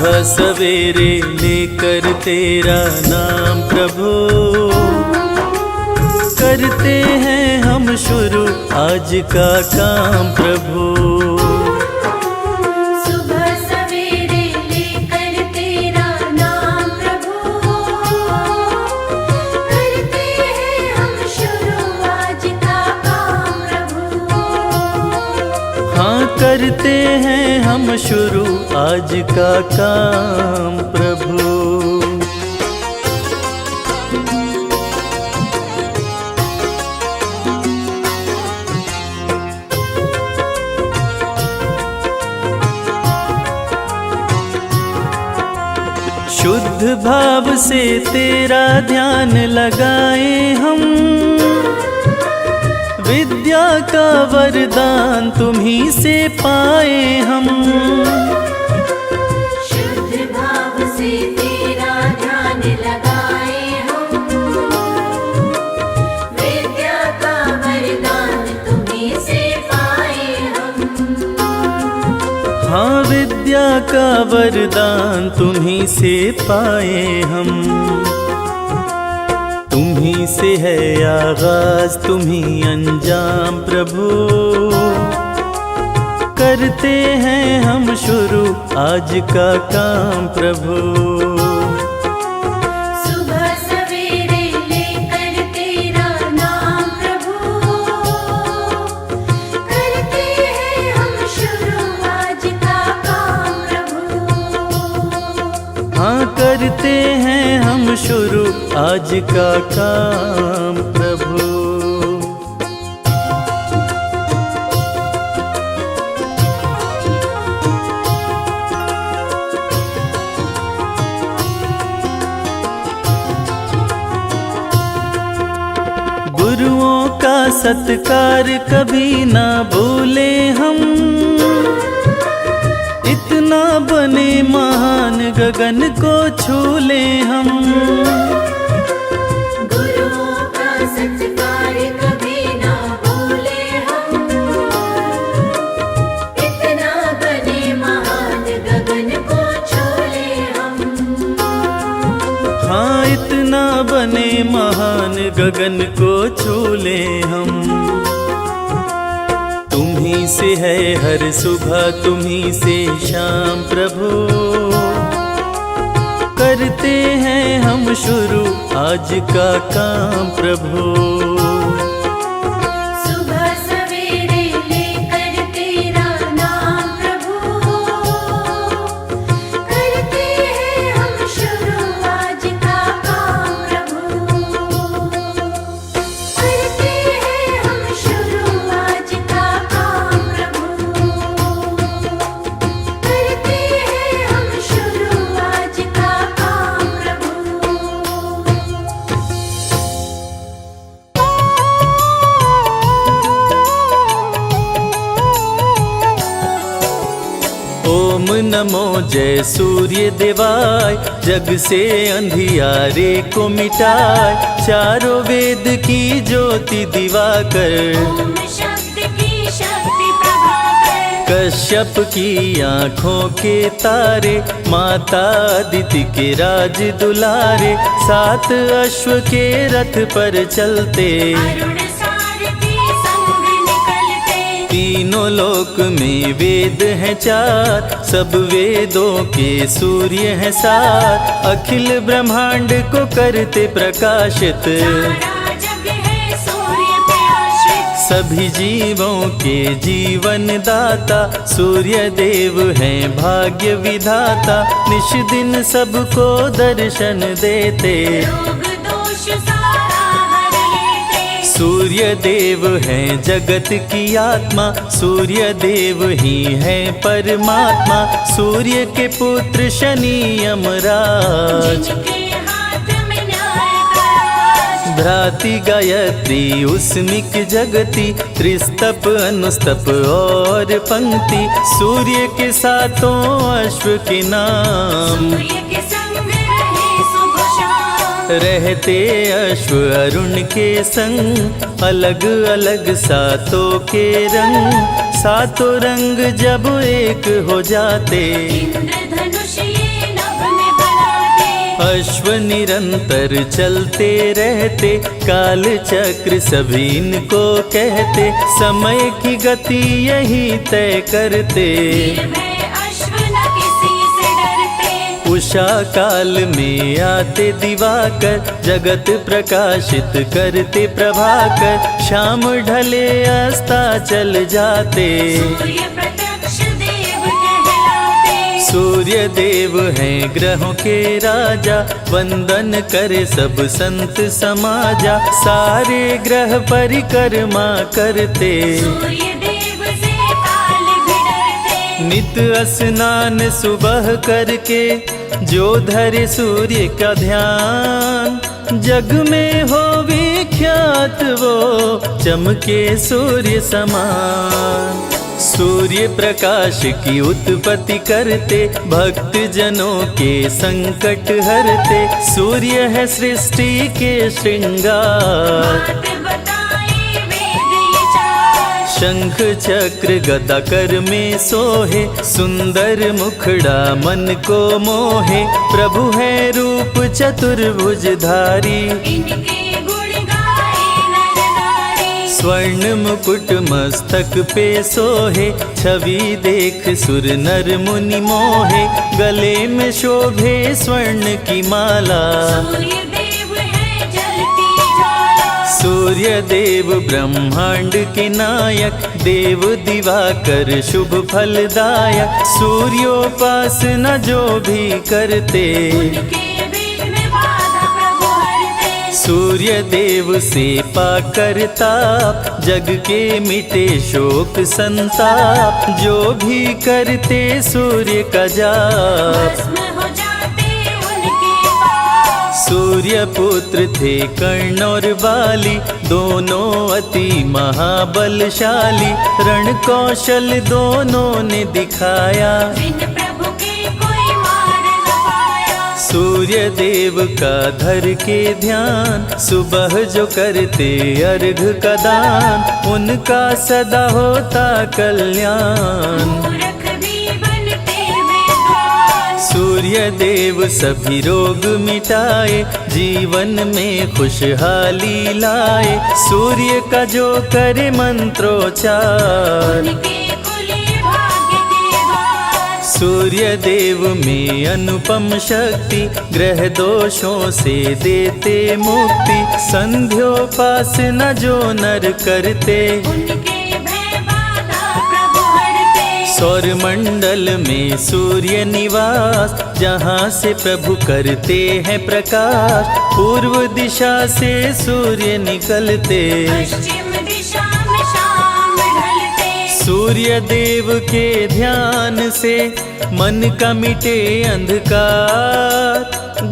सुबह सवेरे लेकर तेरा नाम प्रभु, करते हैं हम शुरू आज का काम प्रभु। सुबह सवेरे लेकर तेरा नाम प्रभु, करते हैं हम शुरू आज का काम प्रभु। हाँ करते हैं हम शुरू आज का काम प्रभु। शुद्ध भाव से तेरा ध्यान लगाए हम, विद्या का वरदान तुम्ही से पाए हम। शुद्ध भाव से तेरा ध्यान लगाए हम, विद्या का वरदान तुम्हीं से पाए हम। हाँ विद्या का वरदान तुम्ही से पाए हम। तुम्ही से है आगाज तुम्ही अंजाम प्रभु, करते हैं हम शुरू आज का काम प्रभु। सुबह सवेरे लेकर तेरा नाम प्रभु, करते हैं हम शुरू आज का काम प्रभु। हाँ करते हैं हम शुरू आज का काम प्रभु। गुरुओं का सत्कार कभी ना भूले हम, इतना बने महान गगन को छू ले हम। गुरुओं का सत्कार कभी ना भूले हम, इतना बने महान गगन को छू ले हम। हाँ इतना बने महान गगन को छू ले हम। तुम्ही से है हर सुबह तुम्ही से शाम प्रभु, करते हैं हम शुरू आज का काम प्रभु। सुबह सवेरे लेकर तेरा नाम प्रभु, करते हैं हम शुरू आज का काम प्रभु। करते हैं हम शुरू आज का काम प्रभु। करते हैं हम शुरू आज का काम प्रभु। ओम नमो जय सूर्य देवाय, जग से अंधियारे को मिटाए, चारों वेद की ज्योति दिवाकर, ओम शब्द की शक्ति प्रभाकर, कश्यप की आँखों के तारे, माता अदिति के राज दुलारे, सात अश्व के रथ पर चलते, अरुण सारथी संग निकलते। तीनों लोक में वेद हैं चार, सब वेदों के सूर्य हैं सात, अखिल ब्रह्मांड को करते प्रकाशित, सारा जग है सूर्य पे आश्रित। सभी जीवों के जीवन दाता, सूर्य देव हैं भाग्य विधाता, निश दिन सबको दर्शन देते, रोग दोष सारा हर लेते। सूर्य देव हैं जगत की आत्मा, सूर्य देव ही हैं परमात्मा, सूर्य के पुत्र शनि यमराज, जिनके हाथ में न्याय का राज। भ्राति गायत्री उस्मिक जगति, त्रिस्तप अनुस्तप और पंक्ति, सूर्य के सातों अश्व के नाम, सूर्य के संग रहे सुबह शाम। रहते अश्व अरुण के संग, अलग अलग सातों के रंग, सातों रंग जब एक हो जाते, इंद्रधनुष ये अश्व निरंतर चलते रहते, काल चक्र सभी इनको कहते, समय की गति यही तय करते। निर्भय अश्व न किसी से डरते, उषा काल में आते दिवाकर, जगत प्रकाशित करते प्रभाकर, शाम ढले अस्ताचल जाते। सूर्य प्रत्यक्ष देव कहलाते, सूर्य देव हैं ग्रहों के राजा, वंदन करे सब संत समाजा, सारे ग्रह परिक्रमा करते। सूर्य देव से काल भी डरते, नित स्नान सुबह करके, जो धरे सूर्य का ध्यान, जग में हो विख्यात वो, चमके सूर्य समान। सूर्य प्रकाश की उत्पत्ति करते, भक्त जनों के संकट हरते, सूर्य है सृष्टि के श्रृंगार। बात बताए वेद ये चार, शंख चक्र गदा कर में सोहे, सुंदर मुखड़ा मन को मोहे, प्रभु है रूप चतुर्भुजधारी। इनके गुण गाए नर नारी, स्वर्ण मुकुट मस्तक पे सोहे, छवि देख सुर नर मुनि मोहे, गले में शोभे स्वर्ण की माला। सूर्य देव है जलती ज्वाला, सूर्य देव ब्रह्मांड के नायक, देव दिवाकर शुभ फलदायक, सूर्योपासना जो भी करते, उनके विघ्न बाधा प्रभु हरते। सूर्य देव से पाकर ताप, जग के मिटे शोक संताप, जो भी करते सूर्य का जाप। भस्म हो जाते उनके पास, सूर्य पुत्र थे कर्ण और बाली, दोनों अति महाबलशाली, रण कौशल दोनों ने दिखाया, बिन प्रभु के कोई मार न पाया। सूर्य देव का धर के ध्यान, सुबह जो करते अर्घ का दान, उनका सदा होता कल्याण। मूर्ख भी बनते विद्वान, सूर्य देव सभी रोग मिटाए, जीवन में खुशहाली लाए, सूर्य का जो करे मंत्रोच्चार, उनके खुले भाग्य के द्वार। सूर्य देव में अनुपम शक्ति, ग्रह दोषों से देते मुक्ति, संध्योपासना जो नर करते, उनके भय बाधा प्रभु हरते। सौर मंडल में सूर्य निवास, जहाँ से प्रभु करते हैं प्रकाश, पूर्व दिशा से सूर्य निकलते, पश्चिम दिशा में शाम ढलते। सूर्य देव के ध्यान से मन का मिटे अंधकार,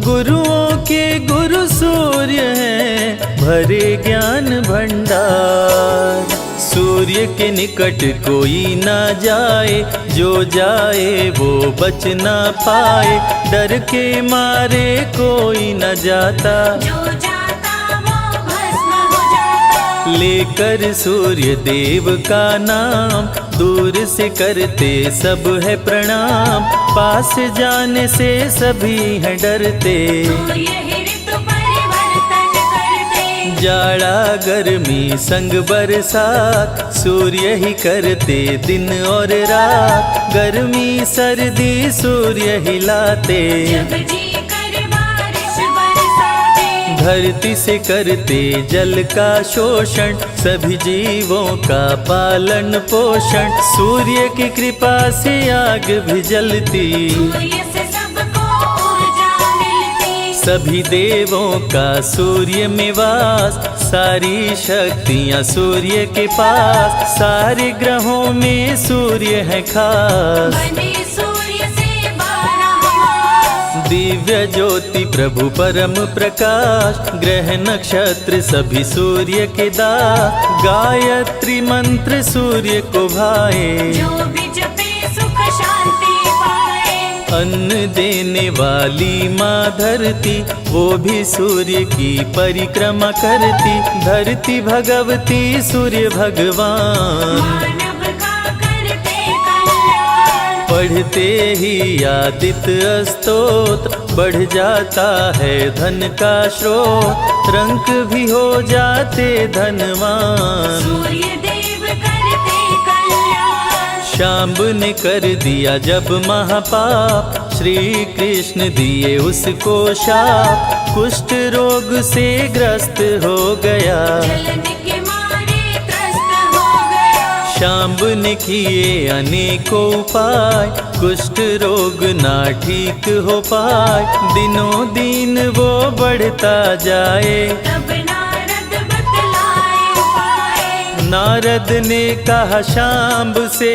गुरुओं के गुरु सूर्य हैं, भरे ज्ञान भंडार। सूर्य के निकट कोई ना जाए, जो जाए वो बच ना पाए, डर के मारे कोई न जाता, जो जाता वो भस्म हो जाता। लेकर सूर्य देव का नाम, दूर से करते सब है प्रणाम, पास जाने से सभी हैं डरते। सूर्य ही ऋतु परिवर्तन करते, जाड़ा गर्मी संग बरसात, सूर्य ही करते दिन और रात, गर्मी सर्दी सूर्य ही लाते, जब जी कर बारिश बरसाते। धरती से करते जल का शोषण, सभी जीवों का पालन पोषण, सूर्य की कृपा से आग भी जलती, सूर्य से सबको ऊर्जा मिलती। सभी देवों का सूर्य में वास, सारी शक्तियाँ सूर्य के पास, सारे ग्रहों में सूर्य है खास। बने सूर्य से 12 मास, दिव्य ज्योति प्रभु परम प्रकाश, ग्रह नक्षत्र सभी सूर्य के दास, गायत्री मंत्र सूर्य को भाए, जो भी जपे सुख शांति पाए। अन्न देने वाली माँ धरती, वो भी सूर्य की परिक्रमा करती, धरती भगवती सूर्य भगवान, मानव का करते कल्याण। पढ़ते ही आदित्य स्तोत्र, बढ़ जाता है धन का स्रोत, रंक भी हो जाते धनवान। सूर्य देव करते कल्याण, शांब ने कर दिया जब महापाप, श्री कृष्ण दिए उसको शाप, कुष्ठ रोग से ग्रस्त हो गया। जलन के मारे त्रस्त हो गया। शांब ने किए अनेकों उपाय, कुष्ठ रोग ना ठीक हो पाए, दिनों दिन वो बढ़ता जाए। तब नारद बतलाए उपाय, नारद ने कहा शांब से,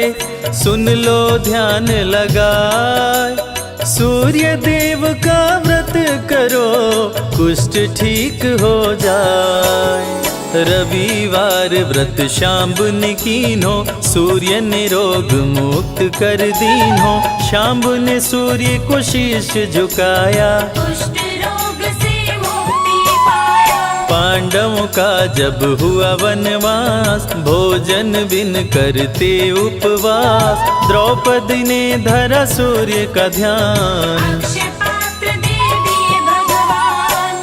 सुन लो ध्यान लगाए, सूर्य देव का व्रत करो, कुष्ठ ठीक हो जाए। रविवार व्रत शांब ने कीन्हो, सूर्य ने रोग मुक्त कर दीन्हो। शांब ने सूर्य को शीश झुकाया, कुष्ठ रोग से मुक्ति पाया। पांडवों का जब हुआ वनवास, भोजन बिन करते उपवास, द्रौपदी ने धरा सूर्य का ध्यान। अक्षय पात्र दे दिए भगवान,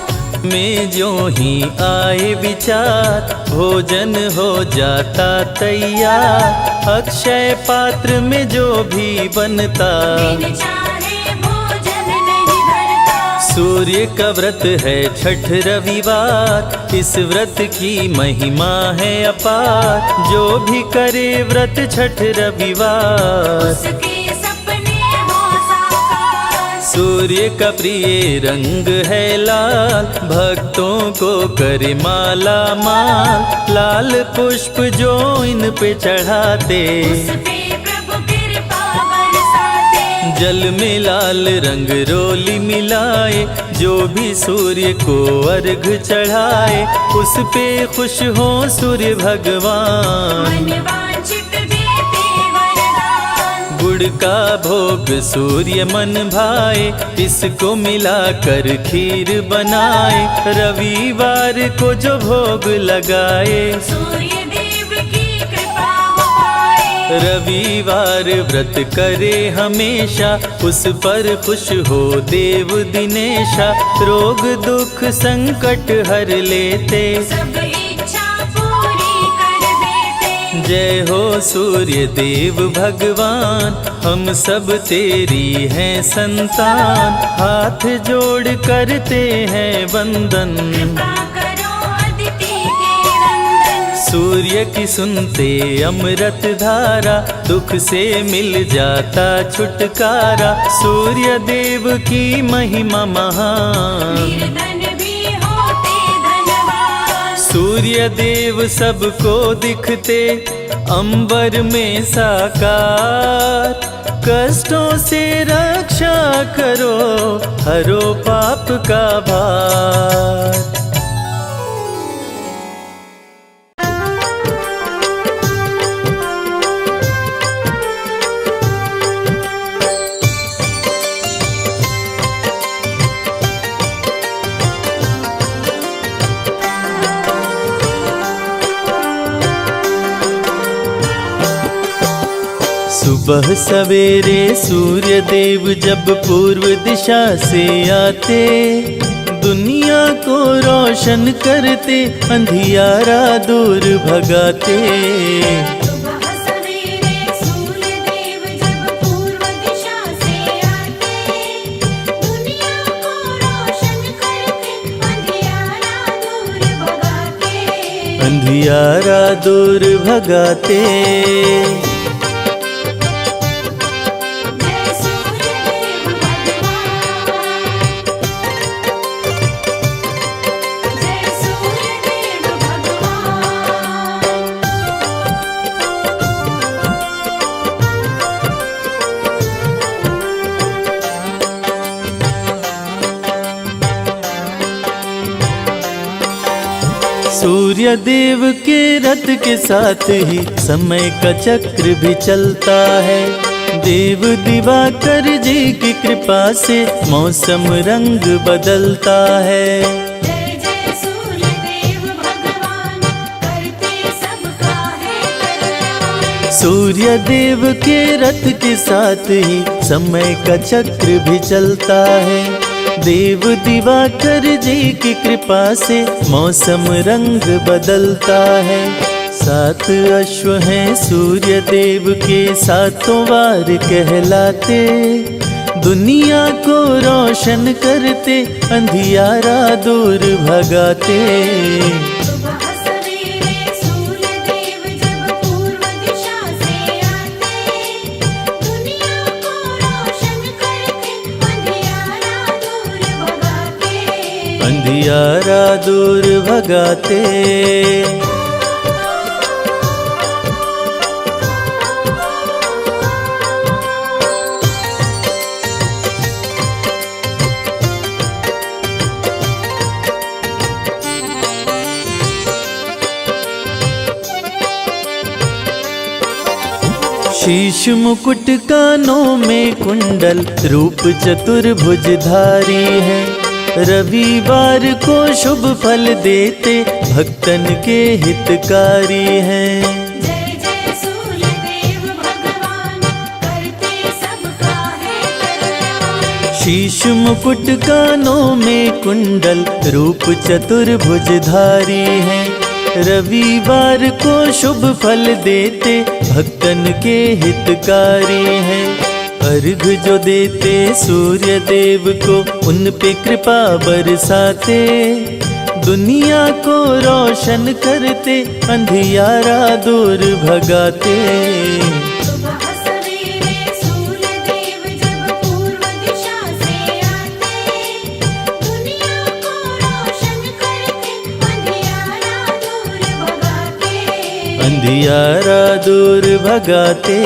में जो ही आए विचार, भोजन हो जाता तैयार। अक्षय पात्र में जो भी बनता, बिन चाहे भोजन नहीं धरता। सूर्य का व्रत है छठ रविवार, इस व्रत की महिमा है अपार। जो भी करे व्रत छठ रविवार, उसके सपने हो साकार। सूर्य का प्रिय रंग है लाल, भक्तों को करे माला माल। लाल पुष्प जो इन पे चढ़ाते, उस पे प्रभु कृपा बरसाते। जल में लाल रंग रोली मिलाए, जो भी सूर्य को अर्घ चढ़ाए, उस पे खुश हो सूर्य भगवान। मन वांछित देते वरदान, गुड़ का भोग सूर्य मन भाए, इसको मिलाकर खीर बनाए। रविवार को जो भोग लगाए, सूर्य देव की कृपा हो पाए। रविवार व्रत करे हमेशा, उस पर खुश हो देव दिनेशा। रोग दुख संकट हर लेते, सब इच्छा पूरी कर देते। जय हो सूर्य देव भगवान, हम सब तेरी हैं संतान। हाथ जोड़ करते हैं वंदन, कृपा करो अदिति के नंदन। सूर्य की सुनते अमृत धारा, दुख से मिल जाता छुटकारा। सूर्य देव की महिमा महान, निर्धन भी होते धनवान। सूर्य देव सबको दिखते अंबर में साकार। कष्टों से रक्षा करो, हरो पाप का भार। सुबह सवेरे सूर्य देव जब पूर्व दिशा से आते, दुनिया को रोशन करते, अंधियारा दूर भगाते। सुबह सवेरे सूर्य देव जब पूर्व दिशा से आते, दुनिया को रोशन करते, अंधियारा दूर भगाते। अंधियारा दूर भगाते। जय सूर्य देव भगवान, जय सूर्य देव भगवान। सूर्य देव के रथ के साथ ही समय का चक्र भी चलता है। देव दिवाकर जी की कृपा से मौसम रंग बदलता है। जय जय सूर्य देव भगवान, करते सबका है कल्याण। सूर्य देव के रथ के साथ ही समय का चक्र भी चलता है। देव दिवाकर जी की कृपा से मौसम रंग बदलता है। 7 अश्व हैं सूर्य देव के, 7 वार कहलाते। दुनिया को रोशन करते, अंधियारा दूर भगाते। सुबह सवेरे सूर्य देव जब पूर्व दिशा से आते, दुनिया को रोशन करते, अंधियारा दूर भगाते। अंधियारा दूर भगाते। शीश मुकुट कानों में कुंडल, रूप चतुर्भुजधारी है। रविवार को शुभ फल देते, भक्तन के हितकारी हैं। जय जय सूर्य देव भगवान, करते सबका है कल्याण। शीश मुकुट कानों में कुंडल, रूप चतुर्भुजधारी है। रविवार को शुभ फल देते, भक्तन के हितकारी हैं। अर्घ जो देते सूर्य देव को, उन पे कृपा बरसाते। दुनिया को रोशन करते, अंधियारा दूर भगाते। सुबह सवेरे सूर्य देव जब पूर्व दिशा से आते, दुनिया को रोशन करते, अंधियारा दूर भगाते। अंधियारा दूर भगाते।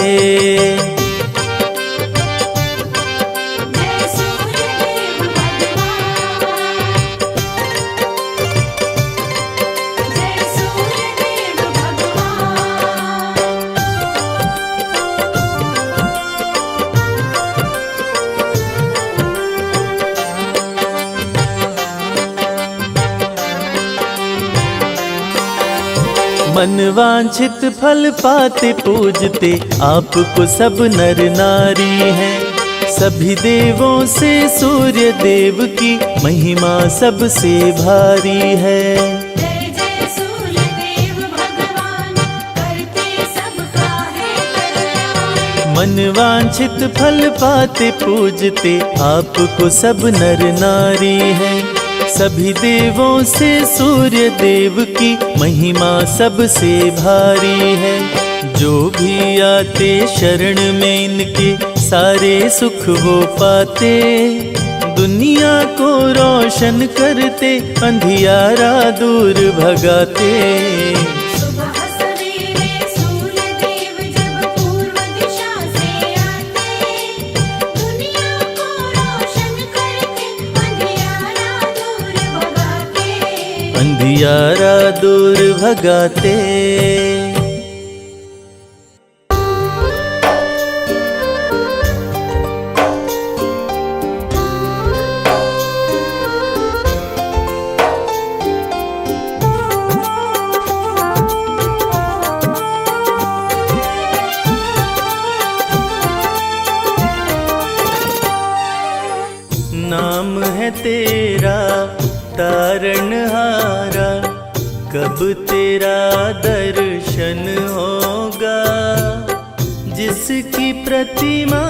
जय सूर्य देव भगवान, जय सूर्य देव भगवान। मनवांछित फल पाते पूजते, आपको सब नर नारी हैं। सभी देवों से सूर्य देव की महिमा सबसे भारी है। जय जय सूर्य देव भगवान, करते सबका है कल्याण। मनवांछित फल पाते पूजते, आपको सब नर नारी हैं। सभी देवों से सूर्य देव की महिमा सबसे भारी है। जो भी आते शरण में इनके, सारे सुख वो पाते। दुनिया को रोशन करते, अंधियारा दूर भगाते। सुबह सवेरे सूर्य देव जब पूर्व दिशा से आते, दुनिया को रोशन करते, अंधियारा दूर भगाते। अंधियारा दूर भगाते। नाम है तेरा तारणहारा, कब तेरा दर्शन होगा। जिसकी प्रतिमा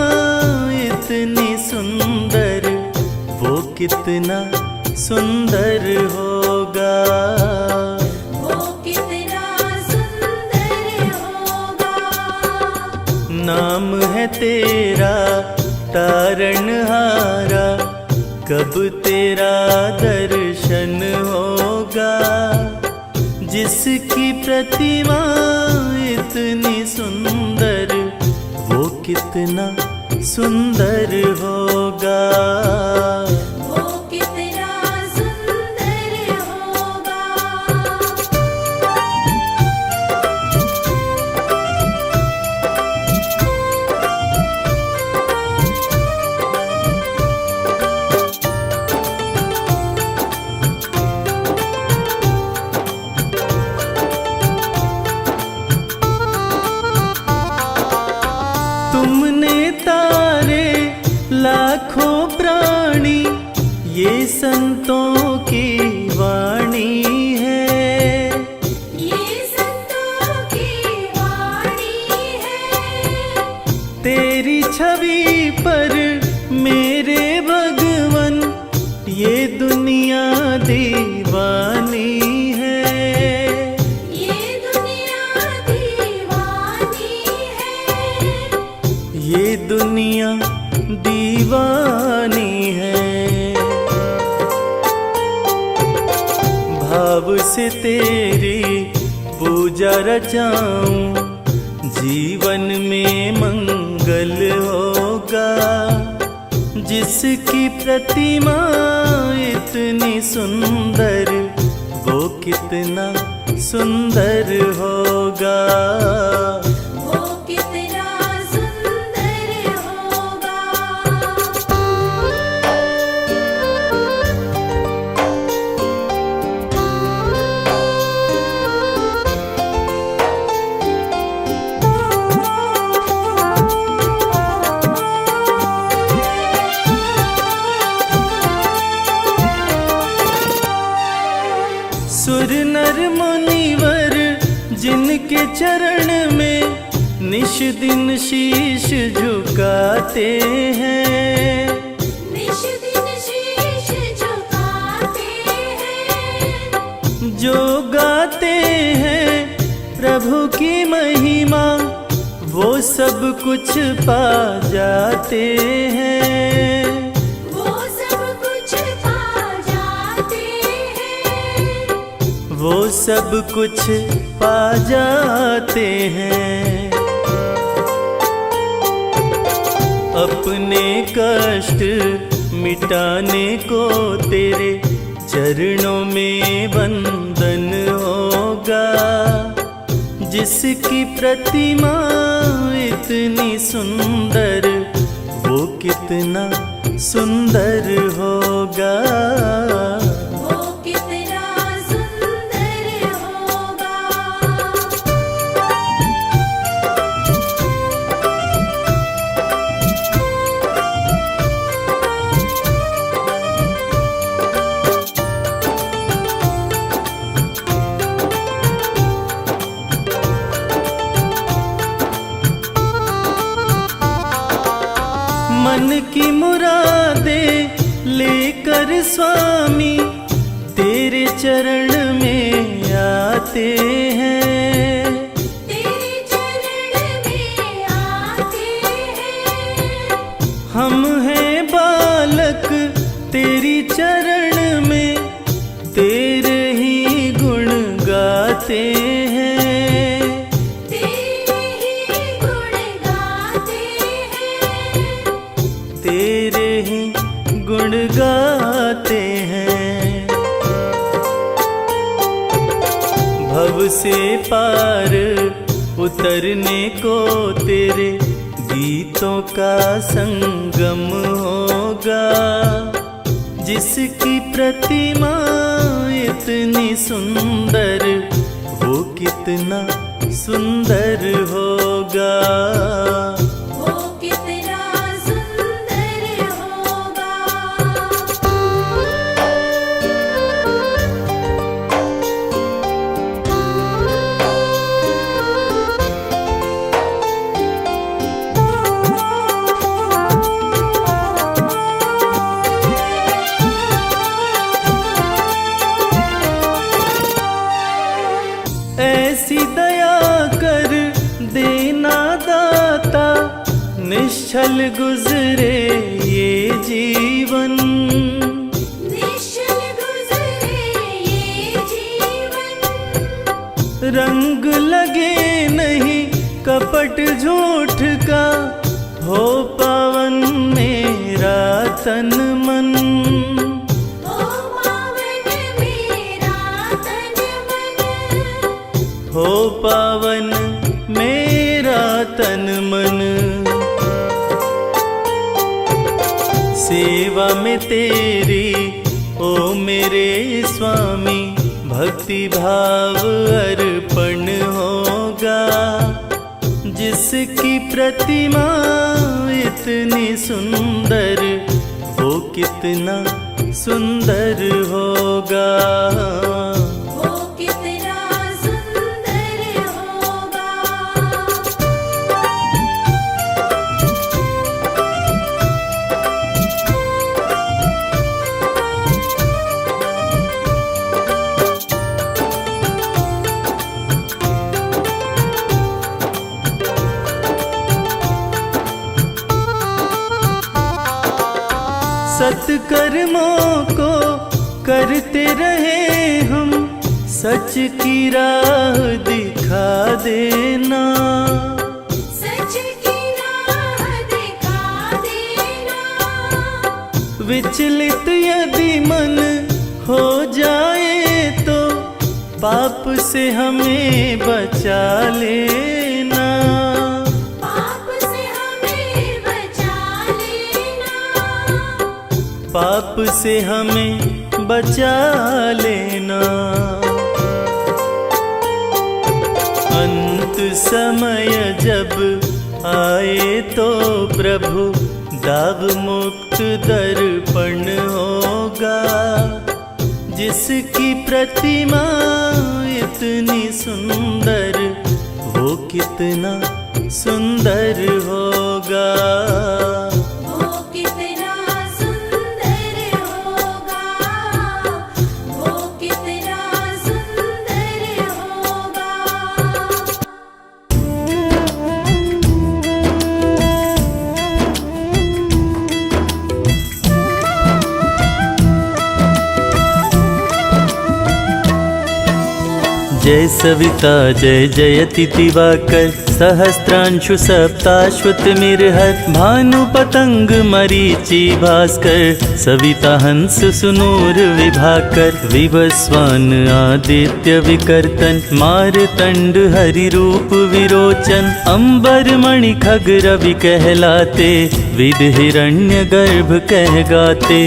इतनी सुंदर, वो कितना सुंदर होगा। वो कितना सुंदर होगा। नाम है तेरा तारणहारा, कब तेरा दर्शन होगा। जिसकी प्रतिमा इतनी सुंदर, वो कितना सुंदर होगा। वो कितना सुंदर होगा। तुमने तारे लाखों प्राणी संतों की वाणी है, ये संतों की वाणी है। तेरी छवि पर मेरे भगवन ये दुनिया दीवानी है, ये दुनिया दीवानी है। ये दुनिया दीवानी है। भाव से तेरी पूजा रचाऊं, जीवन में मंगल होगा। जिसकी प्रतिमा इतनी सुंदर, वो कितना सुंदर होगा। वो कितना सुंदर होगा। सुर नर मुनिवर जिनके चरण में निश दिन शीश झुकाते हैं, निश दिन शीश झुकाते हैं। जो गाते हैं प्रभु की महिमा, वो सब कुछ पा जाते हैं, वो सब कुछ पा जाते हैं। वो सब कुछ पा जाते हैं। अपने कष्ट मिटाने को तेरे चरणों में वंदन होगा। जिसकी प्रतिमा इतनी सुंदर, वो कितना सुंदर होगा। वो कितना सुंदर होगा। मन की मुरादे लेकर स्वामी तेरे चरण में आते हैं, तेरे चरण में आते हैं। हम हैं बालक तेरी चरण में, तेरे ही गुण गाते हैं, तेरे ही गुण गाते हैं। तेरे ही गुण गाते हैं। भव से पार उतरने को तेरे गीतों का संगम होगा। जिसकी प्रतिमा इतनी सुंदर, वो कितना सुंदर होगा। वो कितना सुंदर होगा। ऐसी दया कर देना दाता, निश्चल गुजरे ये जीवन। निश्चल गुजरे ये जीवन। रंग लगे नहीं कपट झूठ का, हो पावन मेरा तन मन। ओ पावन मेरा तन मन। हो पावन मेरा तन मन। सेवा में तेरी ओ मेरे स्वामी, भक्ति भाव अर्पण होगा। जिसकी प्रतिमा इतनी सुंदर, वो कितना सुंदर होगा। वो कितना सुंदर होगा। सत्कर्मों को करते रहे हम, सच की राह दिखा देना। सच की राह दिखा देना। विचलित यदि मन हो जाए तो पाप से हमें बचा लेना। पाप से हमें बचा लेना। पाप से हमें बचा लेना। अंत समय जब आए तो प्रभु दाव मुक्त दर्पण होगा। जिसकी प्रतिमा इतनी सुंदर, वो कितना सुंदर होगा। वो कितना सुंदर होगा। वो कितना सुंदर होगा। जय सविता जय जयति दिवाकर, सहस्त्रांशु सप्ताश्वतमिर्हर। भानु पतंग मरीचि भास्कर, सविता हंस सुनूर विभाकर। विवस्वान आदित्य विकर्तन, मारतंड हरि रूप विरोचन। अंबर मणि खग रवि कहलाते, विद हिरण्य गर्भ कह गाते।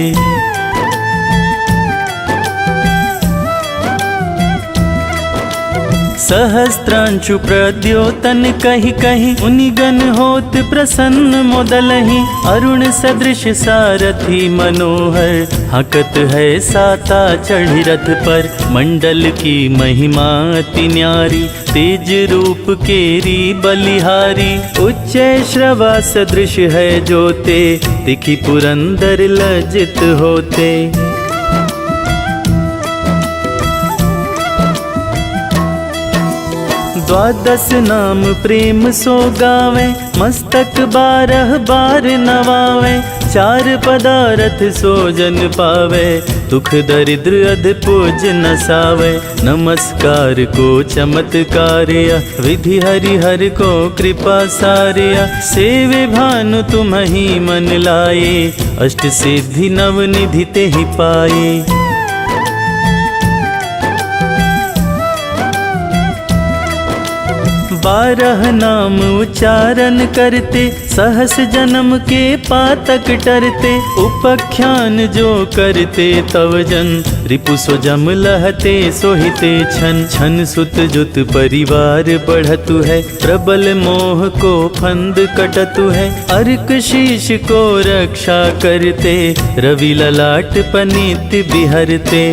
सहस्त्रांशु प्रद्योतन कहि कहि, मुनिगण होत प्रसन्न मोदलहि। अरुण सदृश सारथी मनोहर, हकत है साता चढ़ी रथ पर। मंडल की महिमा अति न्यारी, तेज रूप केरी बलिहारी। उच्च श्रवा सदृश है जोते, दिखि पुरंदर लज्जित होते। द्वादश नाम प्रेम सो गावे, मस्तक 12 बार नवावे। 4 पदारथ सो जन पावे, दुख दरिद्र अध पूज नसावे। नमस्कार को चमत्कार्य, विधि हरि हर को कृपा सार्य। सेवे भानु तुम ही मन लाए, अष्ट सिद्धि नव निधि ते ही पाए। 12 नाम उच्चारण करते, सहस जन्म के पातक टरते। उपख्यान जो करते तव जन, रिपु सो जम लहते सोहिते छन। छन सुत जुत परिवार बढ़तु है, प्रबल मोह को फंद कटतु है। अर्क शीश को रक्षा करते, रवि ललाट पनीत बिहरते।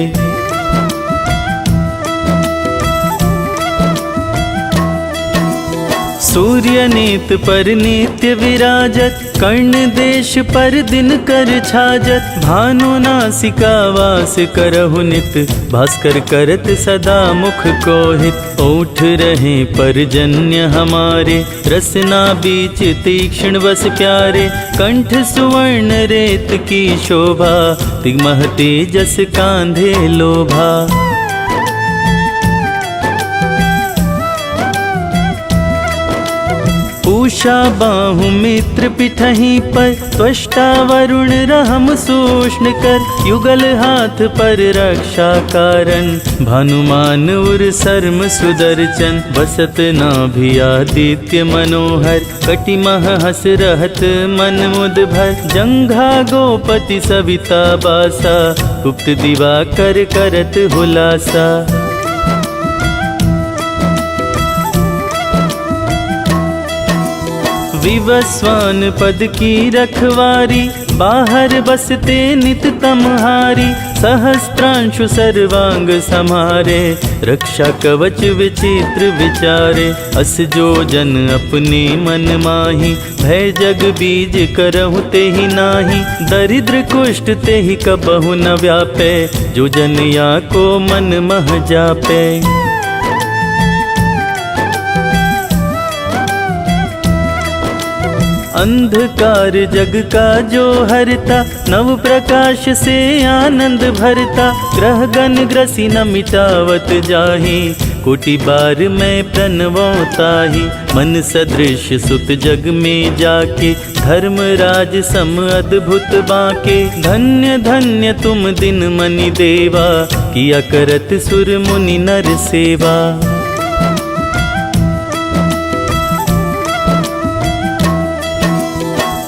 सूर्य नीत पर नित्य विराजत, कर्ण देश पर दिन कर छाजत। भानु नासिका वास करहु नित, भास्कर करत सदा मुख को हित। ओठ रहे परजन्य हमारे, रसना बीच तीक्ष्ण वस प्यारे। कंठ सुवर्ण रेत की शोभा, तिगमह तेजस कांधे लोभा। पूषा बाहु मित्र पिठही पर, त्वष्टा वरुण रहम सूष्ण कर। युगल हाथ पर रक्षा कारण, भानुमान उर सर्म सुदर्शन। बसत नाभि आदित्य मनोहर, कटिमह हस रहत मन मुद भर। जंघा गोपति सविता बासा, गुप्त दिवाकर करत हुलासा। विवस्वान पद की रखवारी, बाहर बसते नित तमहारी, सहस्त्रांशु सर्वांग समारे, रक्षा कवच विचित्र विचारे, अस जो जन अपने मन माही, भय जग बीज करहु ते ही नाही, दरिद्र कुष्ठ ते ही कबहु न व्यापे, जो जन या को मन मह जापे। अंधकार जग का जो हरता, नव प्रकाश से आनंद भरता, ग्रह गण ग्रसी न मिटावत जाहि, कोटि बार मैं प्रणवताही, मन सदृश सुत जग में जाके, धर्मराज सम अद्भुत बाके, धन्य धन्य तुम दिन मनि देवा, किया करत सुर मुनि नर सेवा।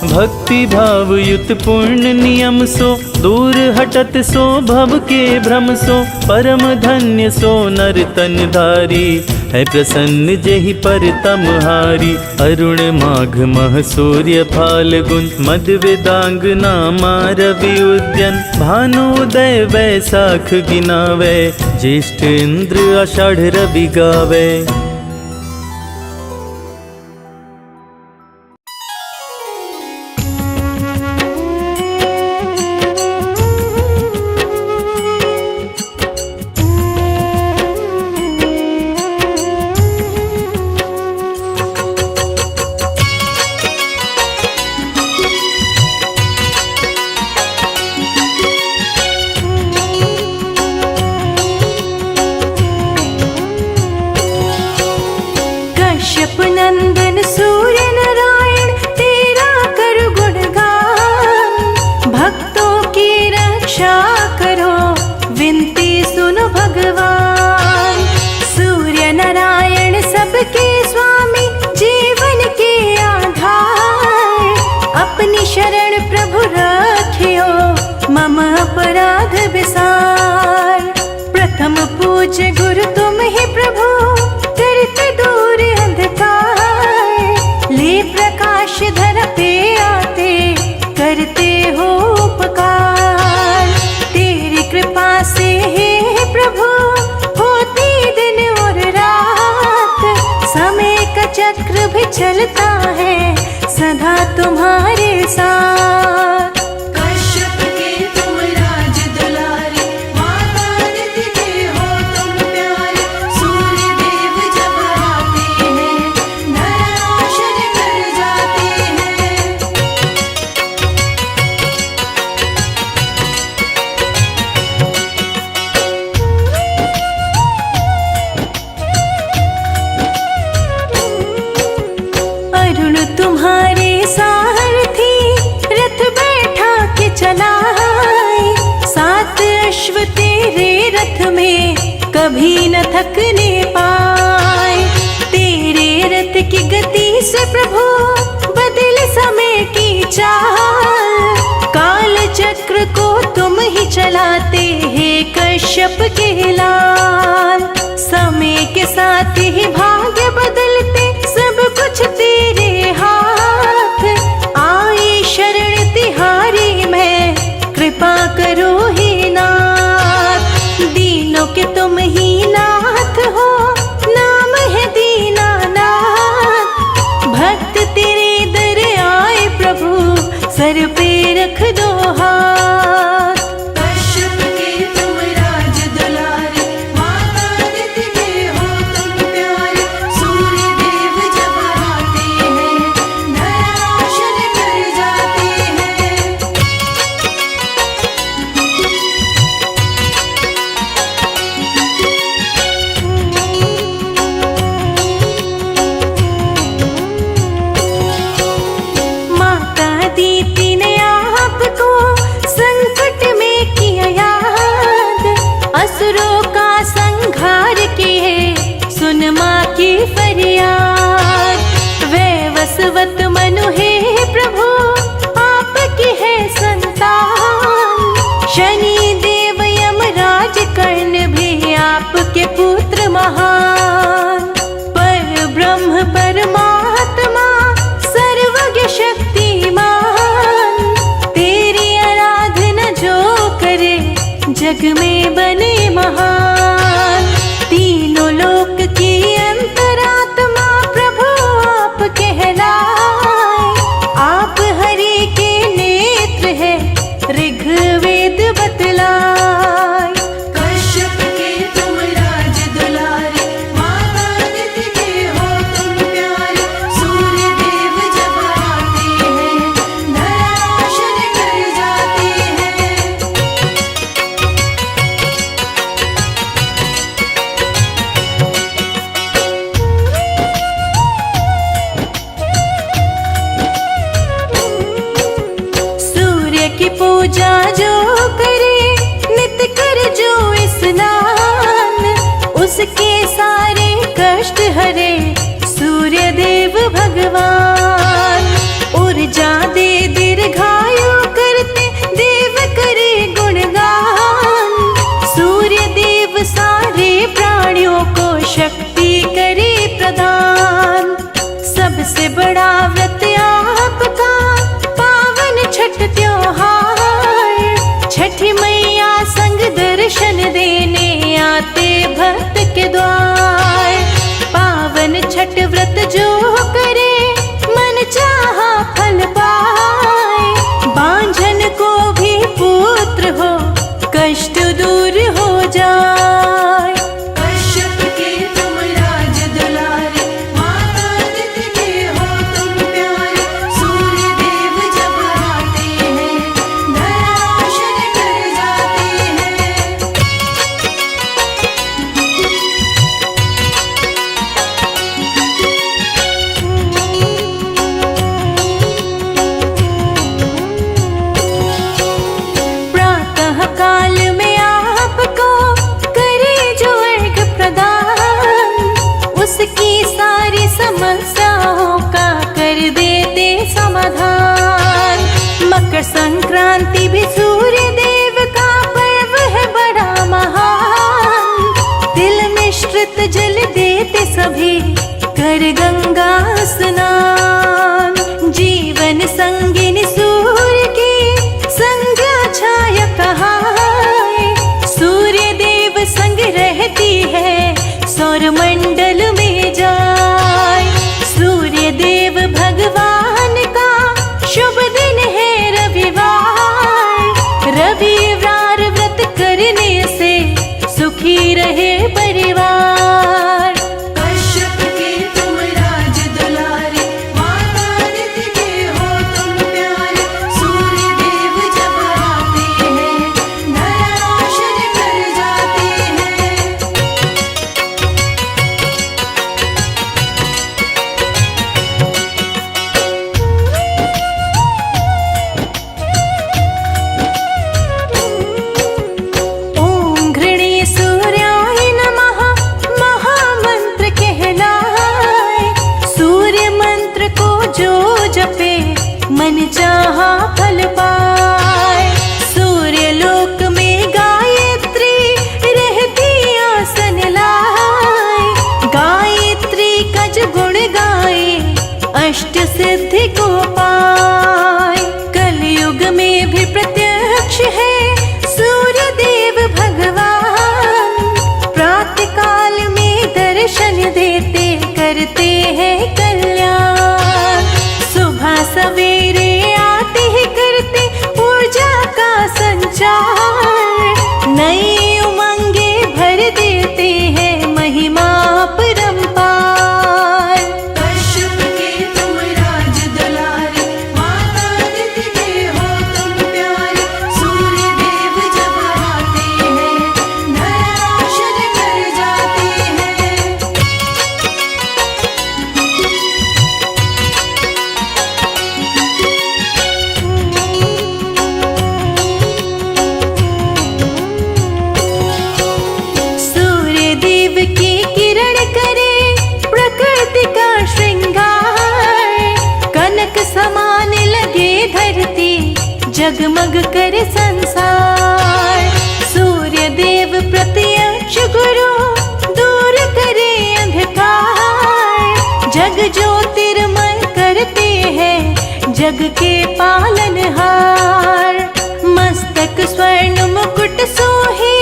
भक्ति भाव युत पूर्ण नियम सो, दूर हटत सो भव के भ्रम सो, परम धन्य सो नर तन धारी, है प्रसन्न जेहि पर तमहारी, अरुण माघ मह सूर्य फाल्गुन, मद वेदांग नामा रवि उद्यन, भानुदय वैसाख गिनावे, ज्येष्ठ इंद्र आषाढ़ रवि गावे। नंदन सूर्य नारायण तेरा कर गुणगान, भक्तों की रक्षा करो विनती सुनो भगवान। सूर्य नारायण सबके स्वामी जीवन के आधार, अपनी शरण प्रभु रखियो मम अपराध विसार। प्रथम पूज्य गुरु तुम ही प्रभु, करते दूर अंधकार, ले प्रकाश धर पे आते करते हो उपकार। तेरी कृपा से हे प्रभु होती दिन और रात, समय का चक्र भी चलता है सदा तुम्हारे साथ। कश्यप के तुम राज दुलारे, माता आदित्य के हो तुम प्यारे, सूर्य देव जब आते हैं धरा रोशन कर जाते हैं। अरुण तुम्हारे सारथी, रथ बैठा के चलाए, सात अश्व तेरे रथ में कभी न थकने पाए। तेरे रथ की गति से प्रभु बदल समय की चाल, काल चक्र को तुम ही चलाते हैं कश्यप के लाल। समय के साथ ही भाग्य बदलते सब कुछ तेरे हाथ, आए शरण तिहारी मैं कृपा करो हे नाथ। दीनों के तुम ही नाथ हो, नाम है दीनानाथ, भक्त तेरे दर आए प्रभु सर पे रख दो हाथ। कश्यप के तुम राज दुलारे, माता आदित्य के हो तुम प्यारे, सूर्य में बने महान। तीनों लोक की अंतरात्मा प्रभु आप कहलाए। आप हरि के नेत्र है ऋग्वेद बतलाए। कश्यप के तुम राज दुलारे, माता अदिति के हो तुम प्यारे। सूर्य देव जब आते हैं धराशायी कर जाते हैं। सूर्य की पूजा जो करे, नित कर जो स्नान, उसके सारे कष्ट हरे सूर्य देव भगवान। ऊर्जा दे दीर्घायु करते देव करे गुणगान। सूर्य देव सारे प्राणियों को शक्ति करे प्रदान। सबसे बड़ा व्रत आपका पावन छठ त्योहार। छठी मैया संग दर्शन देने आते भक्त के द्वार। पावन छठ व्रत जो करे मन चाहा फल पाए। बांझन को भी पुत्र हो कष्ट दूर हो जाए। कश्यप के तुम राज दुलारे, माता अदिति के हो तुम प्यारे। सूर्य देव जब आते हैं धराशायी कर जाते हैं। प्रातः काल में आपको करे जो अर्घ प्रदान। उसकी सारी समस्याओं का कर देते समाधान। मकर संक्रांति भी सूर्य देव का पर्व है बड़ा महान। तिल मिश्रित जल देते सभी कर गंगा स्नान। जीवन संगिनी सूर्य की संध्या छाया कहाए। सूर्य देव संग रहती है सौर मंडल में जाए। सूर्य देव भगवान का शुभ दिन है रविवार। रविवार व्रत करने से सुखी रहे परिवार। कश्यप के तुम राज दुलारे, माता अदिति के हो तुम प्यारे। सूर्य देव जब आते हैं धराशायी कर जाते हैं। ओम घृणी सूर्याय नमः महामंत्र कहलाए। सूर्य मंत्र को जो जपे मन चाहा फल पाए। सूर्य लोक में गायत्री रहती आसन लाए। गायत्री का जो गुण गाए अष्ट सिद्धि को पाए। कलयुग में भी प्रत्यक्ष है सूर्य देव भगवान। प्रातः काल में दर्शन देते करते हैं कल्याण। सुबह सवेरे आते ही करते ऊर्जा का संचार। नई उमंगे भर देते हैं महिमा परंपार। कश्यप के तुम राज दुलारे, माता अदिति के हो तुम प्यारे। सूर्य देव जब आते हैं धराशायी कर जाते हैं। सूर्य देव की किरण करे प्रकृति का श्रृंगार। कनक समान लगे धरती जगमग करे संसार। सूर्य देव प्रत्यक्ष गुरु दूर करे अंधकार। जग ज्योतिर्मय करते हैं जग के पालनहार। मस्तक स्वर्ण मुकुट सोहे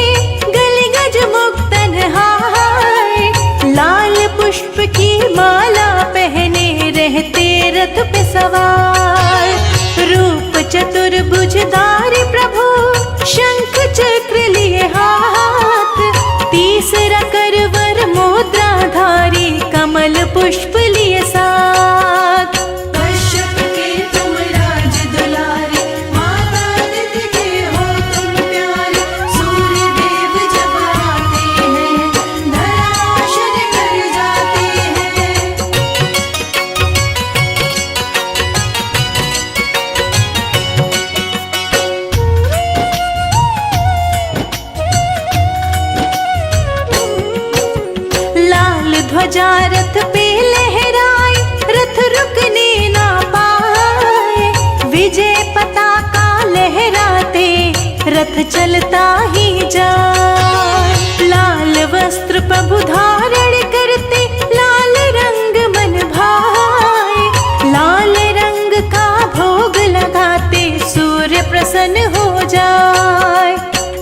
ध्वजा रथ पे लहराए, रथ रुकने ना पाए। विजय पताका लहराते रथ चलता ही जाए। लाल वस्त्र प्रभु धारण करते, लाल रंग मन भाए। लाल रंग का भोग लगाते सूर्य प्रसन्न हो जाए।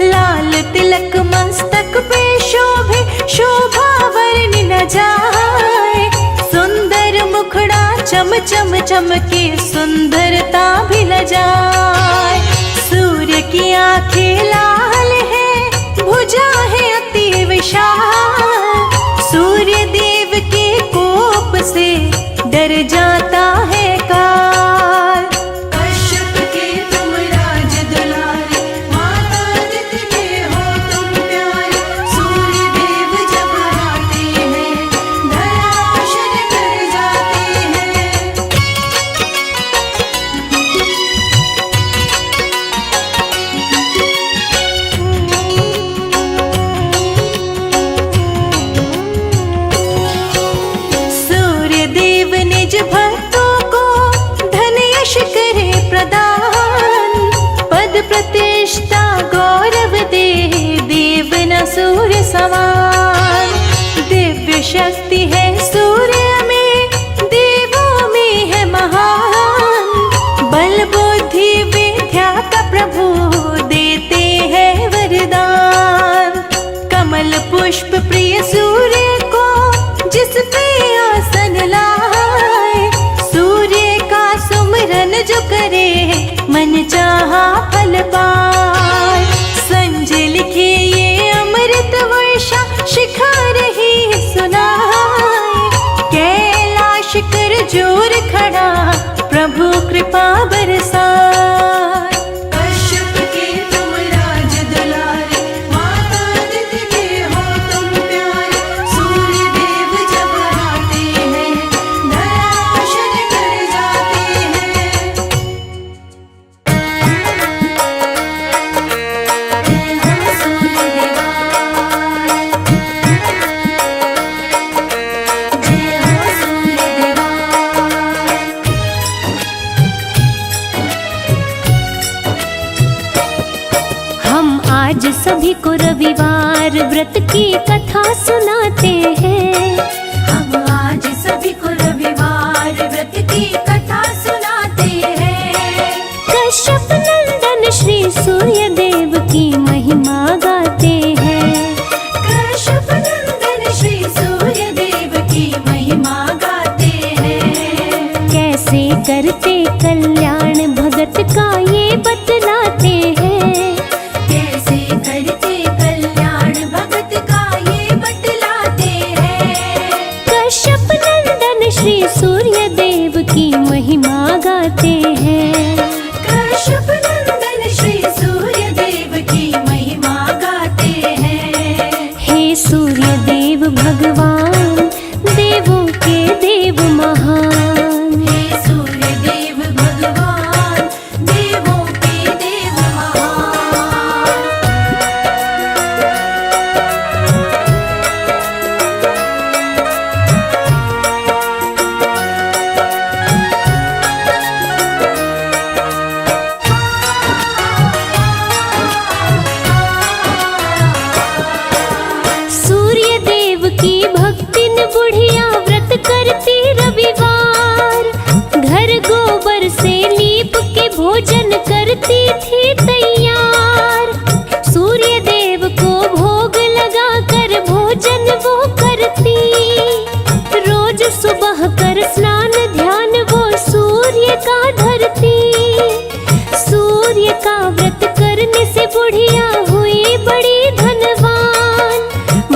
लाल तिलक मस्तक पे शोभे, शोभा वर्णि न जाए। सुंदर मुखड़ा चम चम चमके, सुंदरता भी ल जाए। सूर्य की आंखें लाल है, भुजा है अति विशाल। सूर्य देव के कोप से डर जाता है काल। कश्यप के तुम राज दुलारे, माता अदिति के हो तुम प्यारे। सूर्य देव जब आते हैं, धराशायी कर जाते हैं। सूर्य देव निज भक्तों को धन यश करे प्रदान। पद प्रतिष्ठा गौरव दे, देव न सूर्य समान। दिव्य शक्ति है सूर्य में, देवों में है महान। बल बुद्धि विद्या का प्रभु देते हैं वरदान। कमल पुष्प प्रिय सूर्य को जिस पे आसन लाए। सूर्य का सुमिरन जो करे, मन चाहा फल पाए। संजय लिखे ये अमृत वर्षा, शिखा रही सुनाए। कैलाश कर जोर खड़ा, प्रभु कृपा बरसाए। कश्यप के तुम राज दुलारे, माता अदिति के हो तुम प्यारे। सूर्य देव जब आते हैं, धराशायी कर जाते हैं। जय हो सूर्य देवा, जय हो सूर्य देवा। हम आज सभी को रविवार व्रत की कथा सुनाते हैं। हम आज सभी को रविवार व्रत की कथा सुनाते हैं। कश्यप नंदन श्री सूर्य देव की महिमा गाते हैं। कश्यप नंदन श्री सूर्य देव की महिमा गाते हैं। कैसे करते कल्याण भगत का ये बतलाते हैं। कैसे करते कल्याण भगत का ये बतलाते हैं। कश्यप नंदन श्री सूर्य देव की महिमा गाते हैं। कश्यप नंदन श्री सूर्य देव की महिमा गाते हैं। हे सूर्य देव भगवान, देवों के देव महान। हे सूर्य देव भगवान, देवों के देव महान। सूर्य देव की भक्तिन बुढ़िया व्रत करती रविवार। घर गोबर से लीप के भोजन करती थी तैयार। सूर्य देव को भोग लगा कर भोजन वो करती। रोज सुबह कर स्नान ध्यान वो सूर्य का धरती। सूर्य का व्रत करने से बुढ़िया हुई बड़ी धनवान।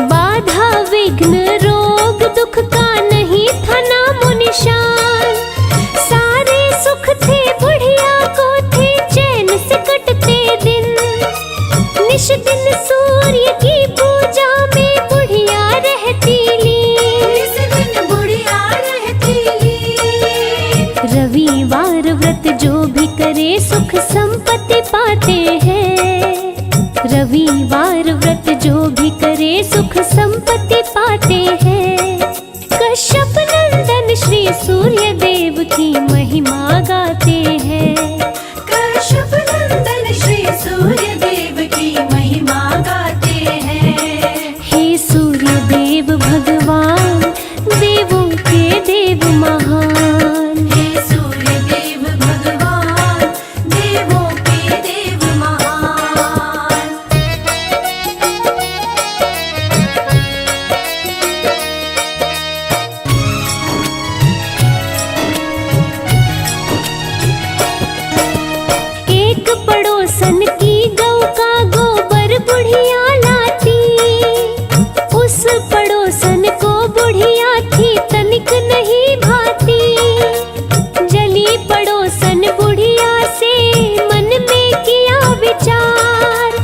बाधा विघ्न रोग दुख का नहीं था नामो निशान। सारे सुख थे बुढ़िया को, थे चैन से कटते दिन। निश दिन सूर्य की पूजा में बुढ़िया रहती लीन। इस दिन बुढ़िया रहती लीन। रविवार व्रत जो भी करे सुख संपत्ति पाते हैं। रविवार व्रत जो भी करे सुख संपत्ति पाते हैं। सूर्य देव की महिमा गाते हैं। कश्यप नंदन श्री सूर्य देव की महिमा गाते हैं। हे सूर्य देव भगवान, देवों के देव महान। हे सूर्य देव भगवान, देवों के देव महान। एक पड़ोसन की गौ का गोबर बुढ़िया लाती, उस पड़ोसन को बुढ़िया थी तनिक नहीं भाती। जली पड़ोसन बुढ़िया से मन में किया विचार,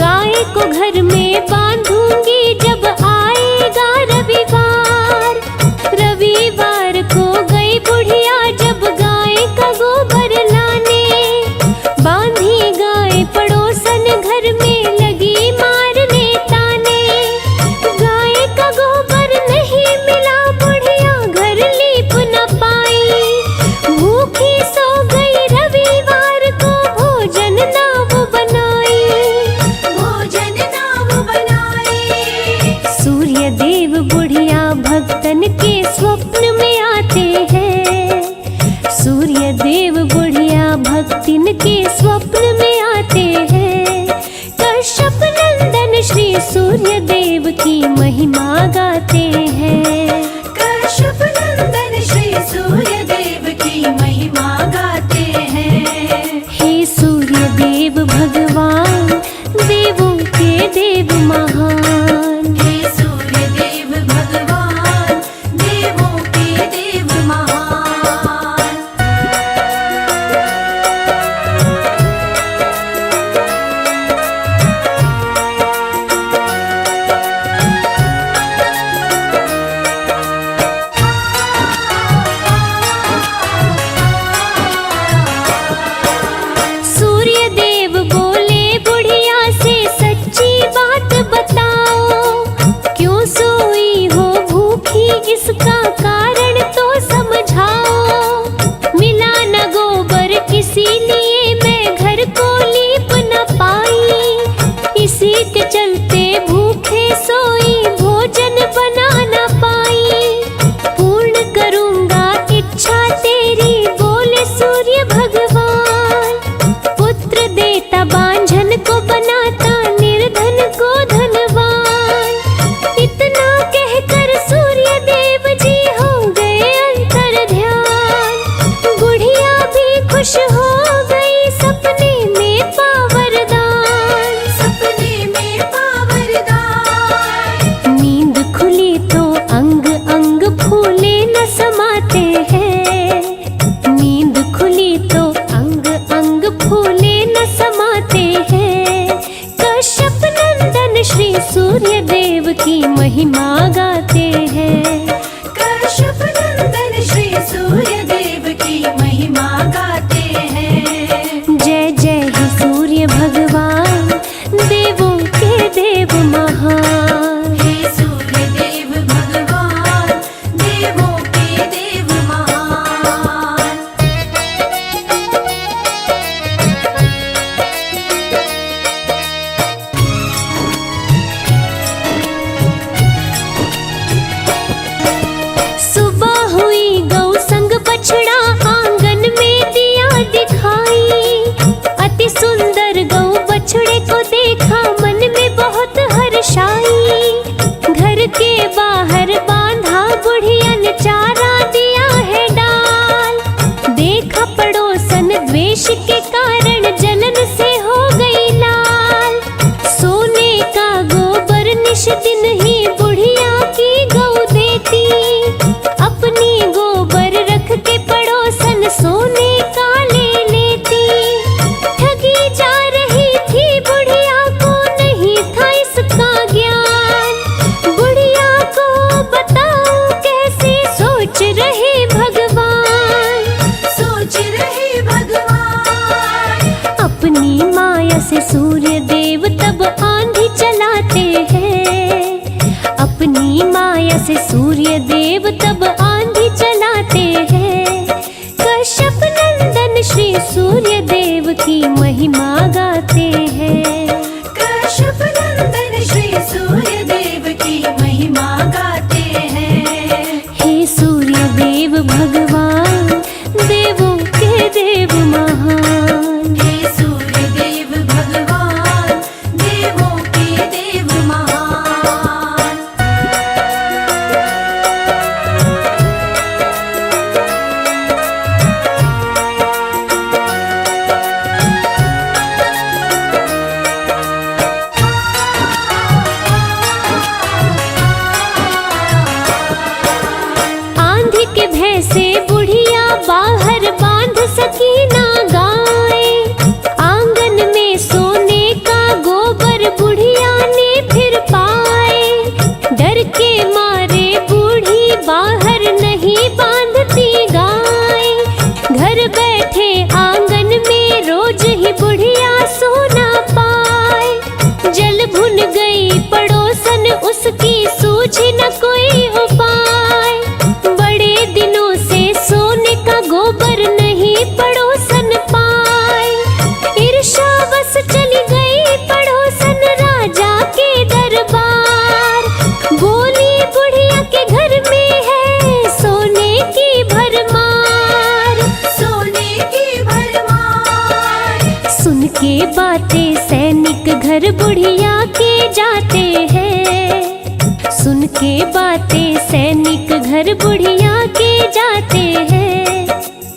गाय को घर में बांधूंगी जब आएगा रविवार। रविवार को गई बुढ़िया जब गाय का गोबर लाने, बांधी गाय पड़ोसन घर में लगी मारने ताने। गाय का गोबर नहीं मिला, बुढ़िया घर लीप न पाई। भूखी सो गई, रविवार को भोजन ना वो बनाई। भोजन नाम बनाए। सूर्य देव बुढ़िया भक्तन के स्वप्न में आते हैं। सूर्य देव बुढ़िया भक्तिन के स्वप्न में आते हैं। कश्यप नंदन श्री सूर्य देव की महिमा गाते हैं। कश्यप नंदन श्री सूर्य देव की महिमा गाते हैं। हे सूर्य देव भगवान, देवों के देव महान। हे सूर्य देव भगवान, देवों के देव महान। सूर्य देव बोले बुढ़िया से सच्ची बात बताओ, क्यों सोई हो भूखी इसका कारण तो समझाओ। मिला न गोबर किसी लिए मैं घर को लीप न पाई, इसी के चलते भूखे सोई भोजन बना न पाई। पूर्ण करूंगा इच्छा तेरी बोले सूर्य भगवान। पुत्र देता बांझन को बनाता निर्धन को धनवान। इतना कहकर सूर्य देव जी हो गए अंतर ध्यान। बुढ़िया भी खुश हो गई, सपने में पावरदान। सपने में पावरदान। नींद खुली तो अंग अंग फूले न समाते हैं। नींद खुली तो अंग अंग फूले न समाते हैं। कश्यप नंदन श्री सूर्य देव की महिमा गाते हैं। कश्यप नंदन श्री सूर्य देव की महिमा गाते हैं। जय जय हे सूर्य भगवान, देवों के देव महान। हे सूर्य देव भगवान, देवों के देव महान। सुबह हुई गौ संग बछड़ा आंगन में दिया दिखाई। अति सुंदर गौ बछड़े को देखा मन में बहुत हर्षाई। घर के बाहर बांधा बुढ़िया ने चारा दिया है डाल। देखा पड़ोसन द्वेष के कारण जलन से हो गई लाल। सोने का गोबर निश दिन ही बुढ़िया की गौ देती। अपनी गोबर रख के पड़ोसन सोने का ले लेती। ठगी जा रही थी बुढ़िया को नहीं था इसका ज्ञान। बुढ़िया को बताओ कैसे सोच रहे भगवान। सोच रहे भगवान। अपनी माया से सूर्य देव तब आंधी चलाते हैं। अपनी माया से सूर्य देव तब आंधी चलाते जाते हैं। सुन के बातें सैनिक घर बुढ़िया के जाते हैं।